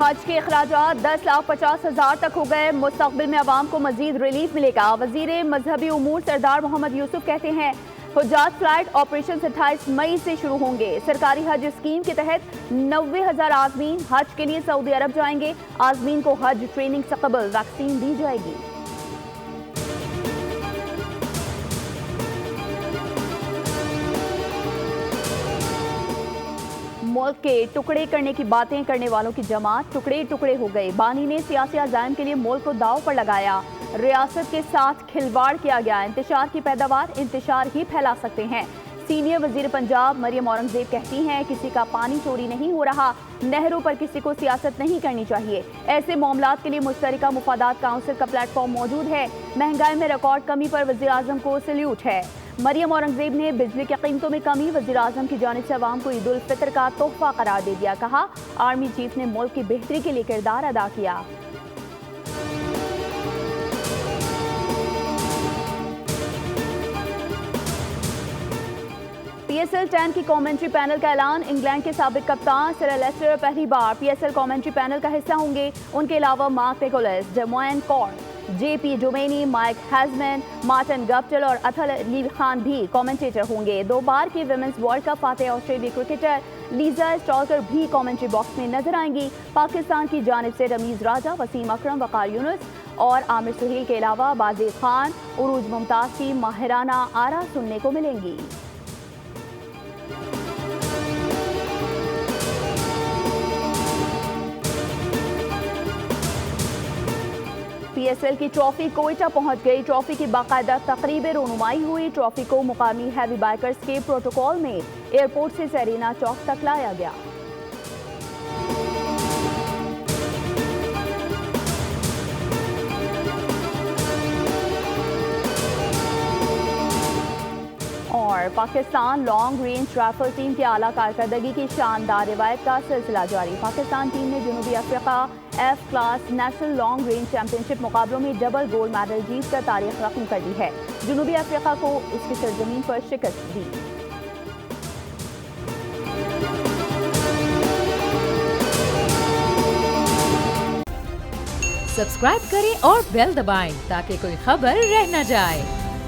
हज के अखराजात 10,50,000 तक हो गए। मुस्तकबिल में अवाम को मजीद रिलीफ मिलेगा। वजीर मजहबी उमूर सरदार मोहम्मद यूसुफ कहते हैं हुज्जाज फ्लाइट ऑपरेशन 28 मई से शुरू होंगे। सरकारी हज स्कीम के तहत 90,000 आजमीन हज के लिए सऊदी अरब जाएंगे। आजमीन को हज ट्रेनिंग से कबल वैक्सीन दी जाएगी। मुल्क के टुकड़े करने की बातें करने वालों की जमात टुकड़े टुकड़े हो गए। बानी ने सियासी अज़ाइम के लिए मुल्क को दाव पर लगाया। रियासत के साथ खिलवाड़ किया गया। इंतशार की पैदावार इंतशार ही फैला सकते हैं। सीनियर वजीर पंजाब मरियम औरंगजेब कहती हैं किसी का पानी चोरी नहीं हो रहा। नहरों पर किसी को सियासत नहीं करनी चाहिए। ऐसे मामलात के लिए मुश्तरका मुफादात काउंसिल का प्लेटफॉर्म मौजूद है। महंगाई में रिकॉर्ड कमी पर वजीर आजम को सैल्यूट है। मरियम औरंगजेब ने बिजली की कीमतों में कमी वज़ीर आज़म की जानिब से अवाम को ईद उल फितर का तोहफा करार दे दिया। कहा आर्मी चीफ ने मुल्क की बेहतरी के लिए किरदार अदा किया। PSL 10 की कमेंट्री पैनल का ऐलान। इंग्लैंड के साबिक कप्तान सर लेस्टर पहली बार PSL कमेंट्री पैनल का हिस्सा होंगे। उनके अलावा मार्क निकोलस, डेमोइन कॉर्न, JP डोमेनी, माइक हैजमैन, मार्टिन गप्टिल और अथल अली खान भी कमेंटेटर होंगे। 2 बार की विमेंस वर्ल्ड कप फातेह ऑस्ट्रेलियाई क्रिकेटर लीजा स्टॉल्कर भी कमेंट्री बॉक्स में नजर आएंगी। पाकिस्तान की जानिब से रमीज राजा, वसीम अकरम, वकार यूनुस और आमिर सुहेल के अलावा बाज़ी खान, उरूज मुमताज की माहिराना आरा सुनने को मिलेंगी। PSL की ट्रॉफी कोयटा पहुंच गई। ट्रॉफी की बाकायदा तकरीब रोनुमाई हुई। ट्रॉफी को मुकामी हैवी बाइकर्स के प्रोटोकॉल में एयरपोर्ट से सेरीना चौक तक लाया गया। और Pakistan long range rifle team की आला कारकर्दगी की शानदार रिवायत का सिलसिला जारी। पाकिस्तान टीम ने जनूबी Africa F class national long range championship मुकाबलों में डबल गोल्ड मेडल जीतकर तारीख रकम कर दी है। जनूबी अफ्रीका को उसकी सरजमीन पर शिकस्त दी। सब्सक्राइब करें और बेल दबाएं ताकि कोई खबर रह न जाए।